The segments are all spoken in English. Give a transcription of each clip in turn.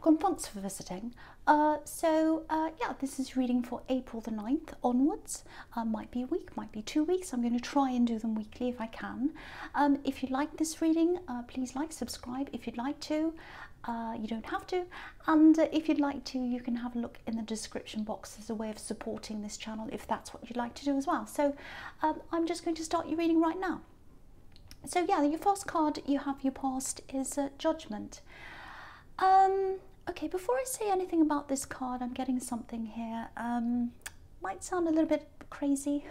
welcome, thanks for visiting. Yeah, this is reading for April the 9th onwards. Might be a week, might be 2 weeks. I'm going to try and do them weekly if I can. If you like this reading, please like, subscribe if you'd like to. You don't have to. And if you'd like to, you can have a look in the description box as a way of supporting this channel if that's what you'd like to do as well. So I'm just going to start your reading right now. So yeah, your first card you have your past is Judgment. Okay, before I say anything about this card, I'm getting something here. Might sound a little bit crazy.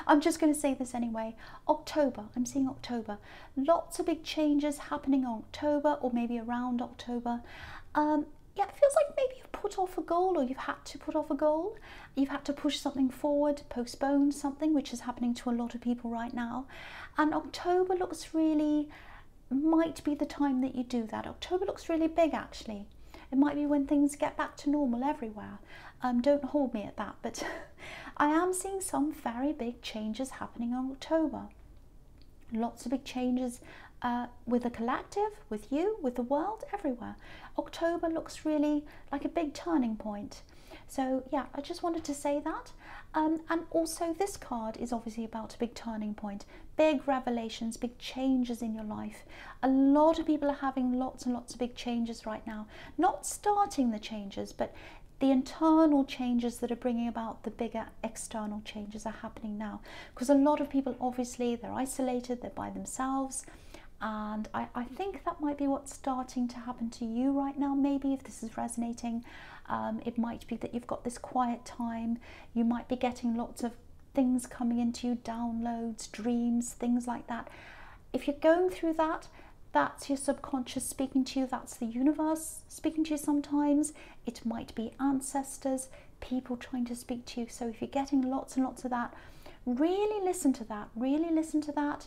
I'm just going to say this anyway. October, I'm seeing October. Lots of big changes happening in October, or maybe around October. Yeah, it feels like maybe you've put off a goal, or you've had to put off a goal. You've had to push something forward, postpone something, which is happening to a lot of people right now. And October looks really, might be the time that you do that. October looks really big, actually. It might be when things get back to normal everywhere. Don't hold me at that, but I am seeing some very big changes happening in October. Lots of big changes with the collective, with you, with the world, everywhere. October looks really like a big turning point. So yeah, I just wanted to say that. And also this card is obviously about a big turning point, big revelations, big changes in your life. A lot of people are having lots and lots of big changes right now. Not starting the changes, but the internal changes that are bringing about the bigger external changes are happening now. Because a lot of people, obviously, they're isolated, they're by themselves. And I think that might be what's starting to happen to you right now. Maybe if this is resonating, it might be that you've got this quiet time. You might be getting lots of things coming into you, downloads, dreams, things like that. If you're going through that, that's your subconscious speaking to you. That's the universe speaking to you sometimes. It might be ancestors, people trying to speak to you. So if you're getting lots and lots of that, really listen to that, really listen to that.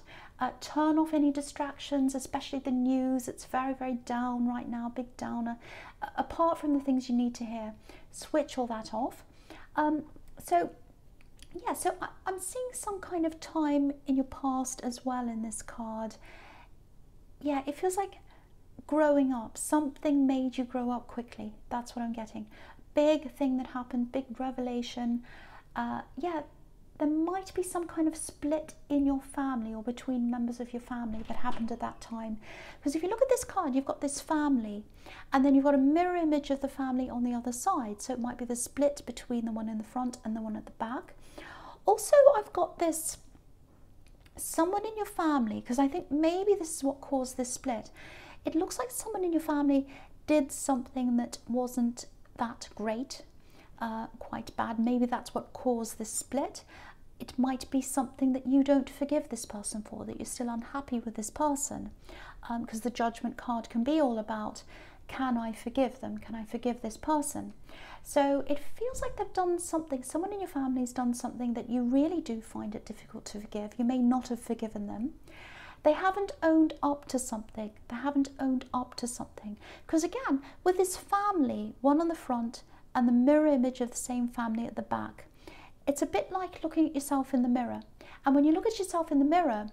Turn off any distractions, especially the news. It's very, very down right now, big downer. Apart from the things you need to hear, switch all that off. So I'm seeing some kind of time in your past as well in this card. Yeah, it feels like growing up. Something made you grow up quickly. That's what I'm getting. Big thing that happened, big revelation. Yeah, there might be some kind of split in your family or between members of your family that happened at that time. Because if you look at this card, you've got this family, and then you've got a mirror image of the family on the other side. So it might be the split between the one in the front and the one at the back. Also, I've got this someone in your family, because I think maybe this is what caused this split. It looks like someone in your family did something that wasn't that great, quite bad. Maybe that's what caused this split. It might be something that you don't forgive this person for, that you're still unhappy with this person, because the Judgment card can be all about, can I forgive them? Can I forgive this person? So it feels like they've done something, someone in your family's done something that you really do find it difficult to forgive. You may not have forgiven them. They haven't owned up to something. They haven't owned up to something. Because again, with this family, one on the front and the mirror image of the same family at the back, it's a bit like looking at yourself in the mirror. And when you look at yourself in the mirror,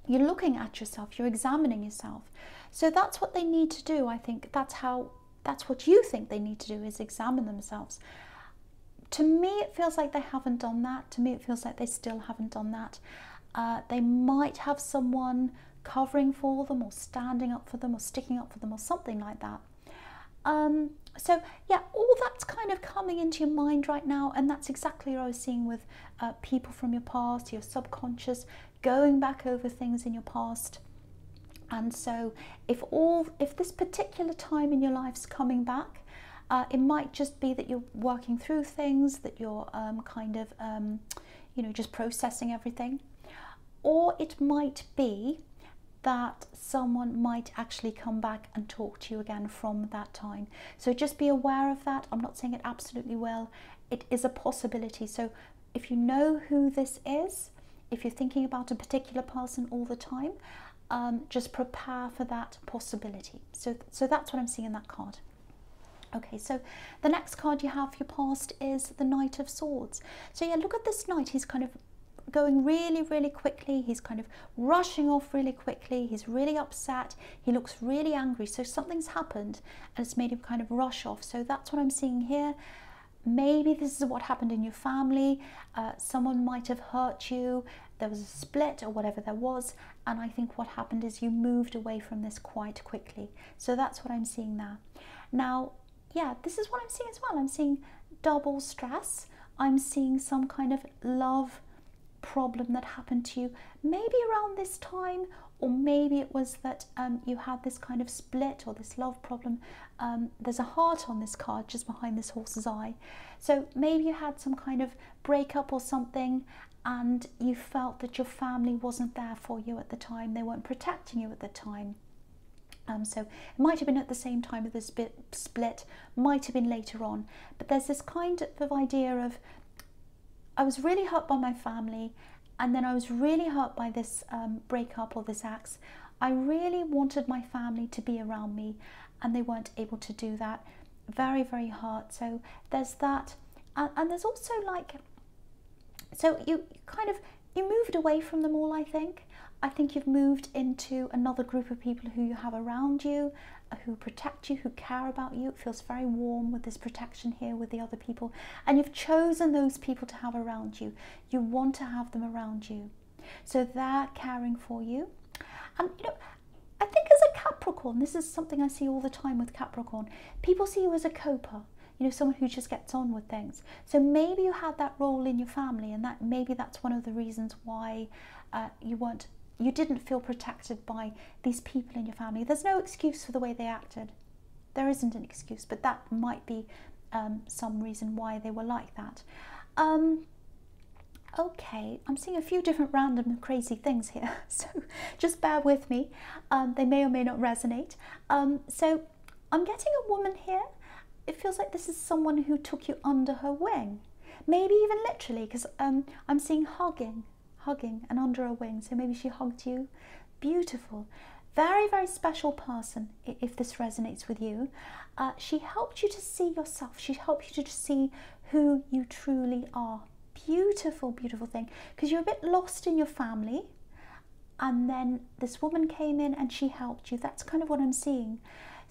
you're looking at yourself, you're examining yourself. So that's what they need to do. I think that's what you think they need to do, is examine themselves. To me, it feels like they haven't done that. To me, it feels like they still haven't done that. They might have someone covering for them, or standing up for them, or sticking up for them, or something like that. So yeah, all that's kind of coming into your mind right now, and that's exactly what I was seeing with people from your past, your subconscious, going back over things in your past. And so if this particular time in your life's coming back, it might just be that you're working through things, that you're just processing everything. Or it might be that someone might actually come back and talk to you again from that time. So just be aware of that. I'm not saying it absolutely will. It is a possibility. So if you know who this is, if you're thinking about a particular person all the time, just prepare for that possibility. So that's what I'm seeing in that card. Okay, so the next card you have for your past is the Knight of Swords. So yeah, look at this knight. He's kind of going really, really quickly. He's kind of rushing off really quickly. He's really upset. He looks really angry. So something's happened and it's made him kind of rush off. So that's what I'm seeing here. Maybe this is what happened in your family. Someone might have hurt you. There was a split or whatever there was. And I think what happened is you moved away from this quite quickly. So that's what I'm seeing there. Now, yeah, this is what I'm seeing as well. I'm seeing double stress. I'm seeing some kind of love problem that happened to you maybe around this time, or maybe it was that you had this kind of split or this love problem. There's a heart on this card just behind this horse's eye. So maybe you had some kind of breakup or something, and you felt that your family wasn't there for you at the time. They weren't protecting you at the time. So it might have been at the same time of this split, might have been later on. But there's this kind of idea of, I was really hurt by my family, and then I was really hurt by this breakup or this ex. I really wanted my family to be around me, and they weren't able to do that. Very, very hurt. So there's that. And there's also like, so you moved away from them all, I think. I think you've moved into another group of people who you have around you, who protect you, who care about you. It feels very warm with this protection here with the other people. And you've chosen those people to have around you. You want to have them around you. So they're caring for you. And, you know, I think as a Capricorn, this is something I see all the time with Capricorn. People see you as a coper. You know, someone who just gets on with things. So maybe you had that role in your family, and that maybe that's one of the reasons why you didn't feel protected by these people in your family. There's no excuse for the way they acted. There isn't an excuse, but that might be some reason why they were like that. Okay, I'm seeing a few different random crazy things here, so just bear with me. They may or may not resonate. So I'm getting a woman here. It feels like this is someone who took you under her wing. Maybe even literally, because I'm seeing hugging and under her wing. So maybe she hugged you. Beautiful. Very, very special person, if this resonates with you. She helped you to see yourself. She helped you to see who you truly are. Beautiful, beautiful thing. Because you're a bit lost in your family. And then this woman came in and she helped you. That's kind of what I'm seeing.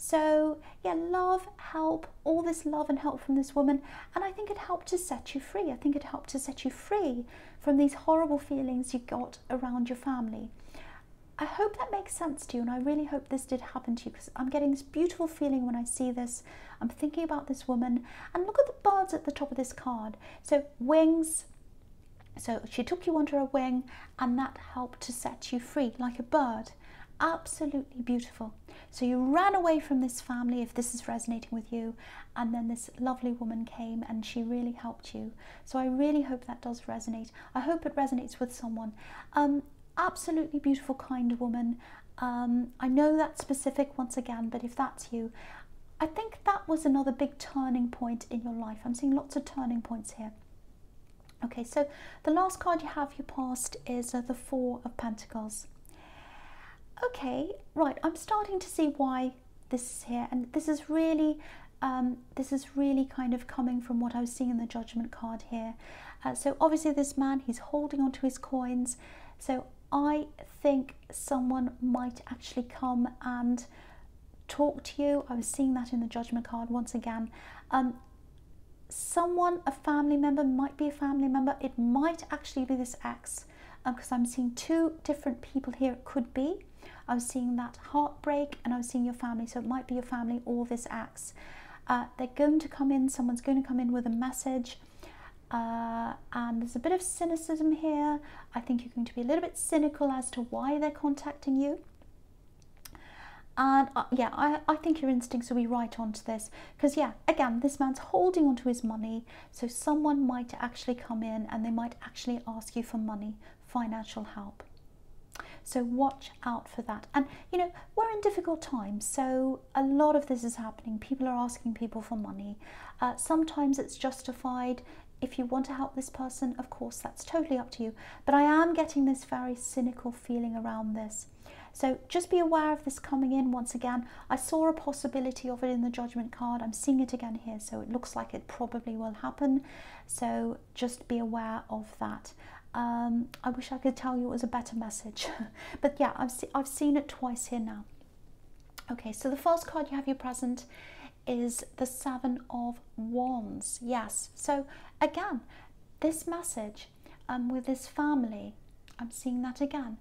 So yeah, love, help, all this love and help from this woman. And I think it helped to set you free. I think it helped to set you free from these horrible feelings you got around your family. I hope that makes sense to you, and I really hope this did happen to you, because I'm getting this beautiful feeling when I see this. I'm thinking about this woman, and look at the birds at the top of this card. So wings. So she took you under her wing, and that helped to set you free like a bird. Absolutely beautiful. So you ran away from this family, if this is resonating with you, and then this lovely woman came and she really helped you. So I really hope that does resonate. I hope it resonates with someone. Absolutely beautiful, kind woman. I know that's specific once again, but if that's you, I think that was another big turning point in your life. I'm seeing lots of turning points here. Okay, so the last card you have, your past, is the Four of Pentacles. Okay, right, I'm starting to see why this is here, and this is really kind of coming from what I was seeing in the Judgment card here. So obviously this man, he's holding on to his coins. So I think someone might actually come and talk to you. I was seeing that in the Judgment card once again. Someone, a family member, might be a family member. It might actually be this ex, because I'm seeing two different people here. It could be. I was seeing that heartbreak, and I was seeing your family. So it might be your family or this ex. They're going to come in. Someone's going to come in with a message. And there's a bit of cynicism here. I think you're going to be a little bit cynical as to why they're contacting you. And yeah, I think your instincts will be right onto this, because yeah, again, this man's holding onto his money. So someone might actually come in and they might actually ask you for money, financial help. So watch out for that. And you know, we're in difficult times, so a lot of this is happening. People are asking people for money. Sometimes it's justified. If you want to help this person, of course, that's totally up to you. But I am getting this very cynical feeling around this. So just be aware of this coming in once again. I saw a possibility of it in the Judgment card. I'm seeing it again here, so it looks like it probably will happen. So just be aware of that. I wish I could tell you it was a better message. But yeah, I've seen it twice here now. Okay, so the first card you have your present is the Seven of Wands. Yes, so again, this message with this family, I'm seeing that again.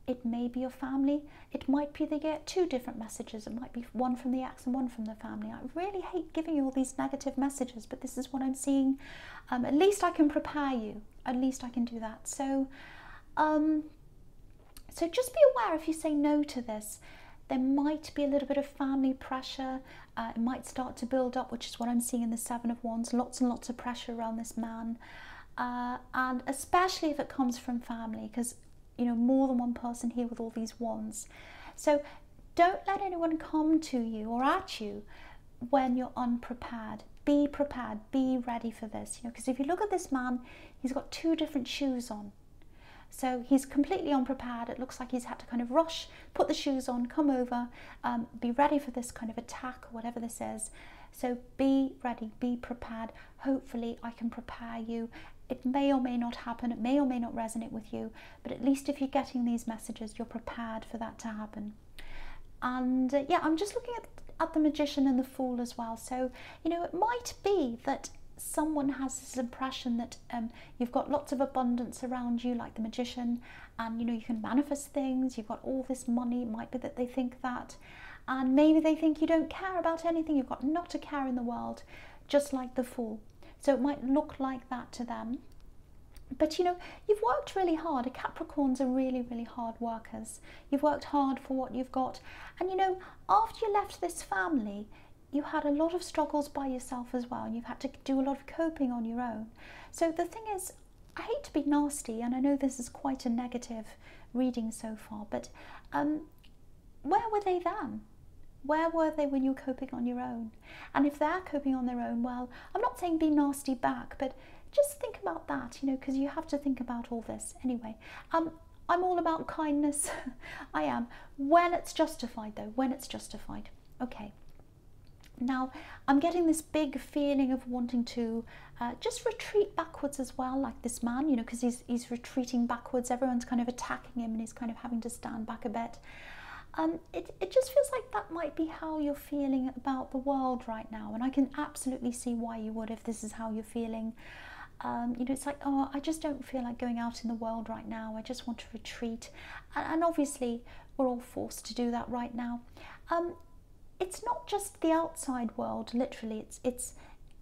It may be your family. It might be they get two different messages. It might be one from the ex and one from the family. I really hate giving you all these negative messages, but this is what I'm seeing. At least I can prepare you. At least I can do that. So, so just be aware if you say no to this, there might be a little bit of family pressure. It might start to build up, which is what I'm seeing in the Seven of Wands. Lots and lots of pressure around this man. And especially if it comes from family, because you know, more than one person here with all these wands. So don't let anyone come to you or at you when you're unprepared. Be prepared, be ready for this, you know, because if you look at this man, he's got two different shoes on. So he's completely unprepared. It looks like he's had to kind of rush, put the shoes on, come over, be ready for this kind of attack or whatever this is. So be ready, be prepared. Hopefully I can prepare you. It may or may not happen, it may or may not resonate with you, but at least if you're getting these messages, you're prepared for that to happen. And yeah, I'm just looking at the Magician and the Fool as well. So, you know, it might be that someone has this impression that you've got lots of abundance around you, like the Magician, and you know, you can manifest things, you've got all this money. It might be that they think that, and maybe they think you don't care about anything, you've got not a care in the world, just like the Fool. So it might look like that to them. But you know, you've worked really hard. Capricorns are really, really hard workers. You've worked hard for what you've got. And you know, after you left this family, you had a lot of struggles by yourself as well. And you've had to do a lot of coping on your own. So the thing is, I hate to be nasty, and I know this is quite a negative reading so far, but where were they then? Where were they when you were coping on your own? And if they're coping on their own, well, I'm not saying be nasty back, but just think about that, you know, because you have to think about all this. Anyway, I'm all about kindness. I am. When it's justified, though, when it's justified. Okay. Now, I'm getting this big feeling of wanting to just retreat backwards as well, like this man, you know, because he's retreating backwards. Everyone's kind of attacking him and he's kind of having to stand back a bit. It just feels like that might be how you're feeling about the world right now, and I can absolutely see why you would if this is how you're feeling. You know, it's like, oh, I just don't feel like going out in the world right now. I just want to retreat, and obviously we're all forced to do that right now. It's not just the outside world, literally. It's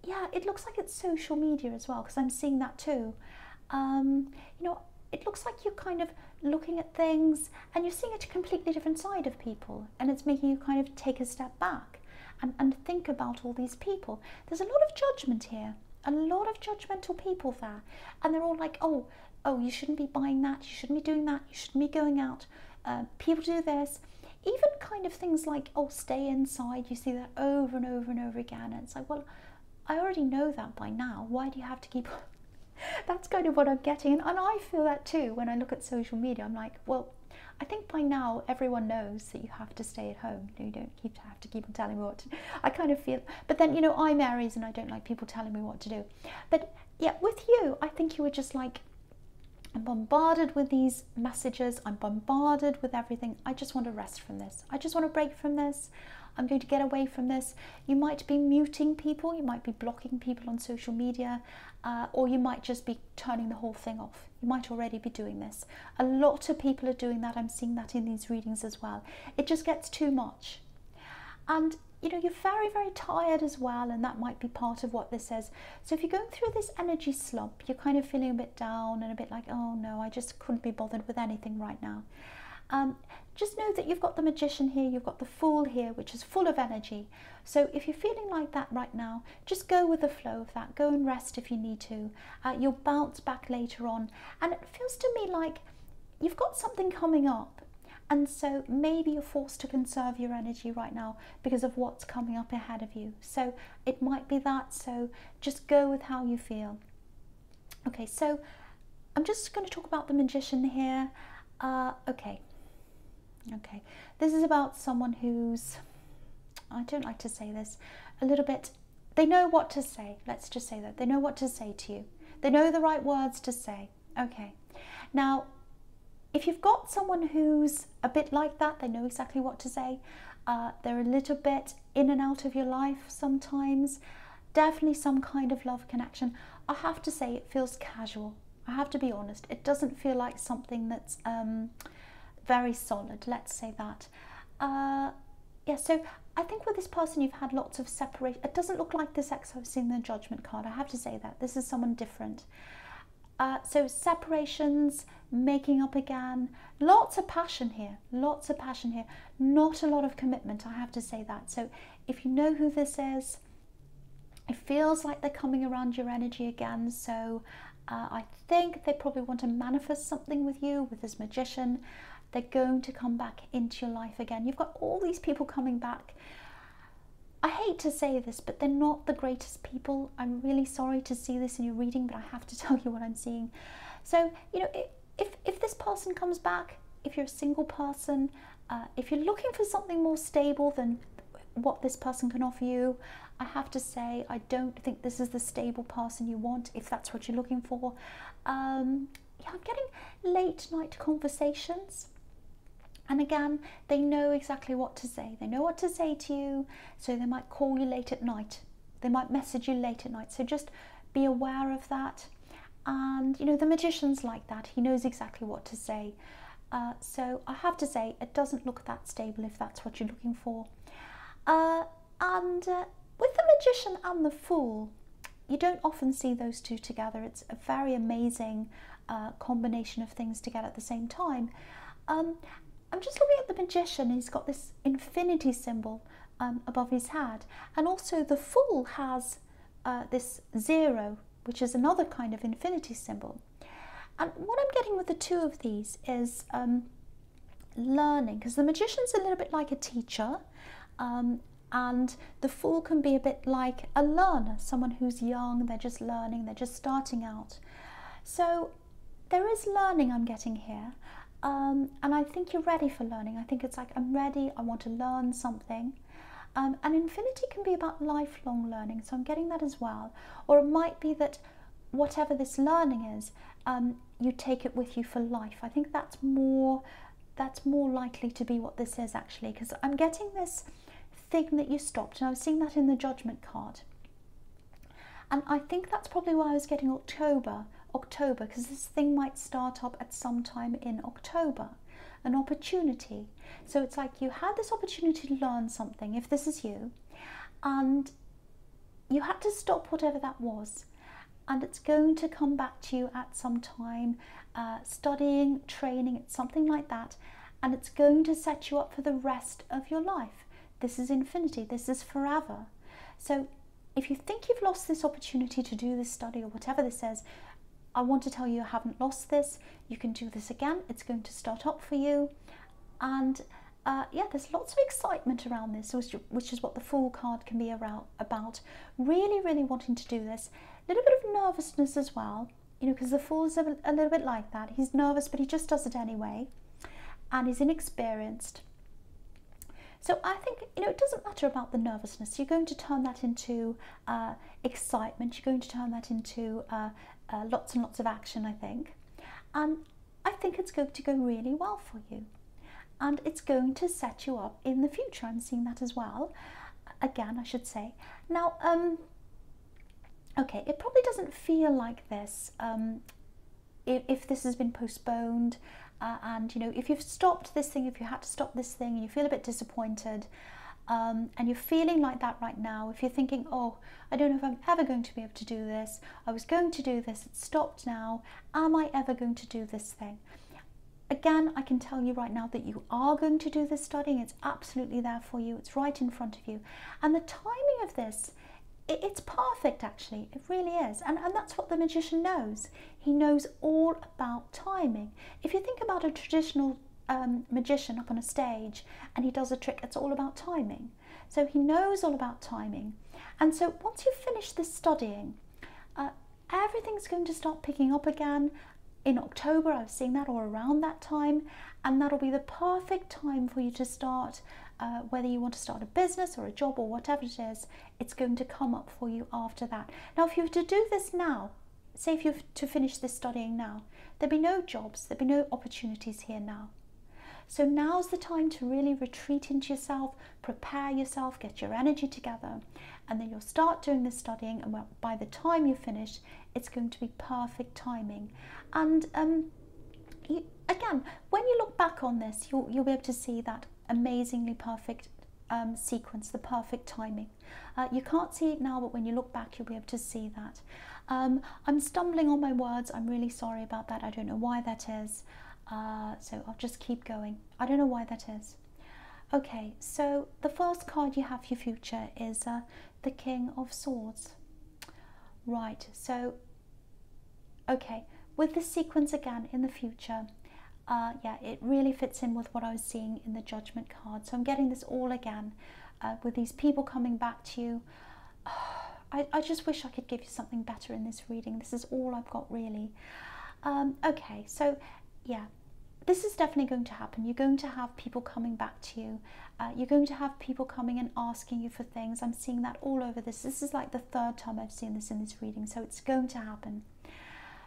yeah, it looks like it's social media as well, because I'm seeing that too. You know, it looks like you're kind of looking at things and you're seeing a completely different side of people, and it's making you kind of take a step back and think about all these people. There's a lot of judgment here, a lot of judgmental people there, and they're all like, oh, you shouldn't be buying that, you shouldn't be doing that, you shouldn't be going out, people do this. Even kind of things like, oh, stay inside. You see that over and over and over again, and it's like, well, I already know that by now. Why do you have to keep That's kind of what I'm getting, and I feel that too when I look at social media. I'm like, well, I think by now everyone knows that you have to stay at home. You don't have to keep on telling me what to do. I kind of feel, but then, you know, I'm Aries and I don't like people telling me what to do. But yeah, with you, I think you were just like, I'm bombarded with these messages, I'm bombarded with everything. I just want to rest from this. I just want to break from this. I'm going to get away from this. You might be muting people, you might be blocking people on social media, or you might just be turning the whole thing off. You might already be doing this. A lot of people are doing that. I'm seeing that in these readings as well. It just gets too much. And you know, you're very, very tired as well, and that might be part of what this is. So if you're going through this energy slump, you're kind of feeling a bit down and a bit like, oh no, I just couldn't be bothered with anything right now. Just know that you've got the Magician here, you've got the Fool here, which is full of energy. So if you're feeling like that right now, just go with the flow of that. Go and rest if you need to. You'll bounce back later on. And it feels to me like you've got something coming up. And so maybe you're forced to conserve your energy right now because of what's coming up ahead of you. So it might be that. So just go with how you feel. Okay, so I'm just going to talk about the Magician here. Okay, this is about someone who's, I don't like to say this, a little bit, they know what to say. Let's just say that. They know what to say to you. They know the right words to say. Okay, Now, if you've got someone who's a bit like that, they know exactly what to say. They're a little bit in and out of your life sometimes. Definitely some kind of love connection. I have to say it feels casual. I have to be honest. It doesn't feel like something that's very solid. Let's say that. Yeah, so I think with this person you've had lots of separation. It doesn't look like this ex I've seen the Judgment card. I have to say that. This is someone different. So separations, making up again, lots of passion here, lots of passion here, not a lot of commitment, I have to say that. So if you know who this is, it feels like they're coming around your energy again. So I think they probably want to manifest something with you, with this Magician. They're going to come back into your life again. You've got all these people coming back. I hate to say this, but they're not the greatest people. I'm really sorry to see this in your reading, but I have to tell you what I'm seeing. So, you know, if this person comes back, if you're a single person, if you're looking for something more stable than what this person can offer you, I have to say I don't think this is the stable person you want, if that's what you're looking for. Yeah, I'm getting late night conversations. And again, they know exactly what to say. They know what to say to you, so they might call you late at night. They might message you late at night. So just be aware of that. And, you know, the Magician's like that. He knows exactly what to say. So I have to say, it doesn't look that stable if that's what you're looking for. With the Magician and the Fool, you don't often see those two together. It's a very amazing combination of things together at the same time. I'm just looking at the Magician. He's got this infinity symbol above his head, and also the Fool has this 0, which is another kind of infinity symbol. And what I'm getting with the two of these is learning, because the Magician's a little bit like a teacher, and the Fool can be a bit like a learner, someone who's young, they're just learning, they're just starting out. So there is learning I'm getting here. And I think you're ready for learning. I think it's like, I'm ready, I want to learn something. And infinity can be about lifelong learning, so I'm getting that as well. Or it might be that whatever this learning is, you take it with you for life. I think that's more likely to be what this is actually, because I'm getting this thing that you stopped, and I was seeing that in the Judgment card. And I think that's probably why I was getting October, because this thing might start up at some time in October, an opportunity. So it's like you had this opportunity to learn something, if this is you, and you had to stop whatever that was, and it's going to come back to you at some time, studying, training, it's something like that, and it's going to set you up for the rest of your life. This is infinity, this is forever. So if you think you've lost this opportunity to do this study or whatever this is, I want to tell you, you haven't lost this. You can do this again. It's going to start up for you. And yeah, there's lots of excitement around this, which is what the Fool card can be about. Really, really wanting to do this. A little bit of nervousness as well, you know, because the Fool is a little bit like that. He's nervous, but he just does it anyway. And he's inexperienced. So I think, you know, it doesn't matter about the nervousness. You're going to turn that into excitement. You're going to turn that into lots and lots of action, I think. And I think it's going to go really well for you. And it's going to set you up in the future. I'm seeing that as well. Again, I should say. Now, okay, it probably doesn't feel like this if this has been postponed. And, you know, if you've stopped this thing, if you had to stop this thing and you feel a bit disappointed, and you're feeling like that right now, if you're thinking, oh, I don't know if I'm ever going to be able to do this, I was going to do this, it's stopped now, am I ever going to do this thing? Again, I can tell you right now that you are going to do this studying. It's absolutely there for you. It's right in front of you. And the timing of this, it's perfect actually. It really is. And that's what the Magician knows. He knows all about timing. If you think about a traditional magician up on a stage and he does a trick, it's all about timing. So he knows all about timing. And so once you've finished this studying, everything's going to start picking up again. In October, I was seeing that, or around that time, and that'll be the perfect time for you to start, whether you want to start a business or a job or whatever it is, it's going to come up for you after that. Now, if you were to do this now, say if you're to finish this studying now, there'd be no jobs, there'd be no opportunities here now. So now's the time to really retreat into yourself, prepare yourself, get your energy together, and then you'll start doing the studying, and by the time you finish, it's going to be perfect timing. And again, when you look back on this, you'll be able to see that amazingly perfect sequence, the perfect timing. You can't see it now, but when you look back, you'll be able to see that. I'm stumbling on my words. I'm really sorry about that. I don't know why that is. So I'll just keep going. I don't know why that is. Okay, so the first card you have for your future is the King of Swords. Right, so, okay, with this sequence again in the future, yeah, it really fits in with what I was seeing in the Judgment card. So I'm getting this all again with these people coming back to you. I just wish I could give you something better in this reading. This is all I've got, really. Okay, so yeah, this is definitely going to happen. You're going to have people coming back to you. You're going to have people coming and asking you for things. I'm seeing that all over this. This is like the third time I've seen this in this reading, so it's going to happen.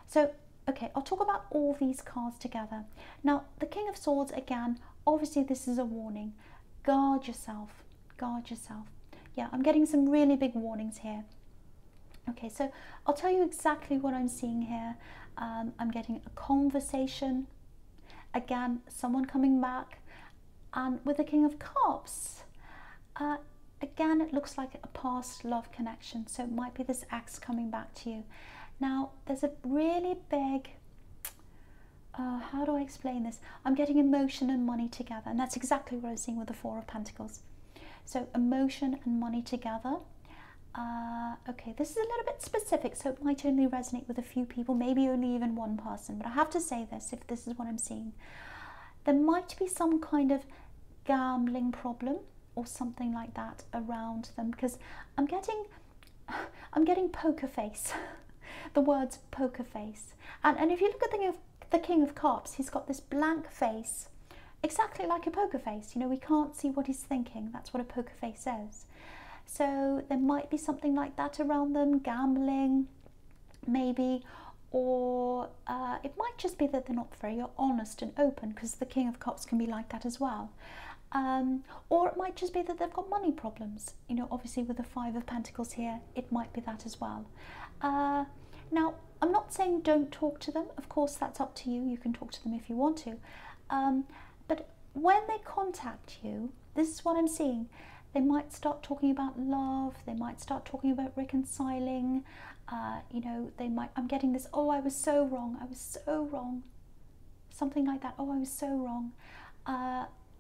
So, okay, I'll talk about all these cards together. Now, the King of Swords, again, obviously this is a warning. Guard yourself. Guard yourself. Yeah, I'm getting some really big warnings here. Okay, so I'll tell you exactly what I'm seeing here. I'm getting a conversation. Again, someone coming back. And with the King of Cups, again, it looks like a past love connection. So it might be this ex coming back to you. Now, there's a really big, how do I explain this? I'm getting emotion and money together. And that's exactly what I was seeing with the Four of Pentacles. So emotion and money together. Okay, this is a little bit specific, so it might only resonate with a few people, maybe only even one person. But I have to say this, if this is what I'm seeing. There might be some kind of gambling problem or something like that around them, because I'm getting poker face. The words poker face. And if you look at the King of Cups, he's got this blank face, exactly like a poker face. You know, we can't see what he's thinking. That's what a poker face is. So there might be something like that around them, gambling, maybe, or it might just be that they're not very honest and open, because the King of Cups can be like that as well. Or it might just be that they've got money problems. You know, obviously with the Five of Pentacles here, it might be that as well. Now, I'm not saying don't talk to them. Of course, that's up to you. You can talk to them if you want to. But when they contact you, this is what I'm seeing. They might start talking about love. They might start talking about reconciling. You know, they might, I'm getting this, oh, I was so wrong. I was so wrong. Something like that. Oh, I was so wrong.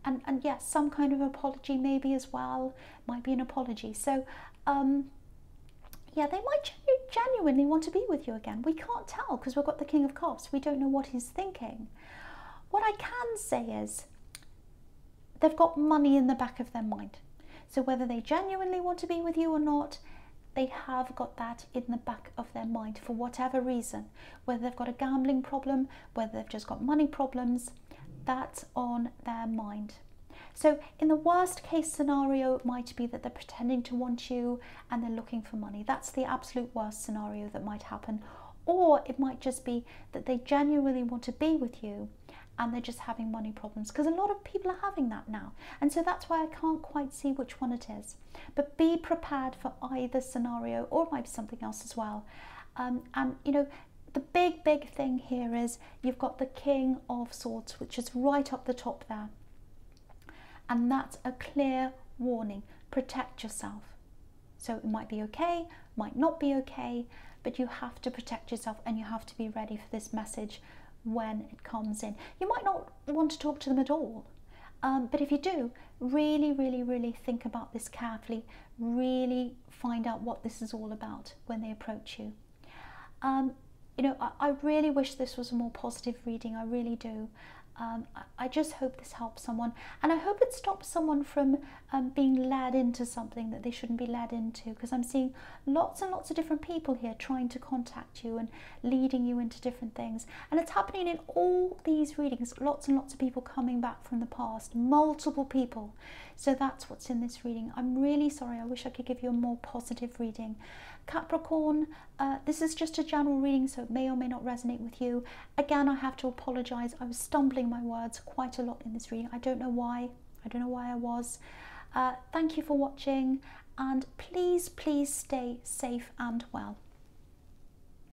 And yes, some kind of apology maybe as well. Might be an apology. So, yeah, they might genuinely want to be with you again. We can't tell because we've got the King of Cups. We don't know what he's thinking. What I can say is they've got money in the back of their mind. So whether they genuinely want to be with you or not, they have got that in the back of their mind for whatever reason. Whether they've got a gambling problem, whether they've just got money problems, that's on their mind. So in the worst case scenario, it might be that they're pretending to want you and they're looking for money. That's the absolute worst scenario that might happen. Or it might just be that they genuinely want to be with you and they're just having money problems, because a lot of people are having that now. And so that's why I can't quite see which one it is. But be prepared for either scenario, or it might be something else as well. And, you know, the big thing here is you've got the King of Swords, which is right up the top there. And that's a clear warning. Protect yourself. So it might be okay, might not be okay, but you have to protect yourself and you have to be ready for this message when it comes in. You might not want to talk to them at all, but if you do, really think about this carefully. Really find out what this is all about when they approach you. You know, I really wish this was a more positive reading. I really do. I just hope this helps someone, and I hope it stops someone from being led into something that they shouldn't be led into, because I'm seeing lots and lots of different people here trying to contact you and leading you into different things, and it's happening in all these readings. Lots and lots of people coming back from the past, multiple people. So that's what's in this reading. I'm really sorry, I wish I could give you a more positive reading. Capricorn, this is just a general reading, so it may or may not resonate with you. Again, I have to apologize. I was stumbling my words quite a lot in this reading. I don't know why. I don't know why I was. Thank you for watching, and please, please stay safe and well.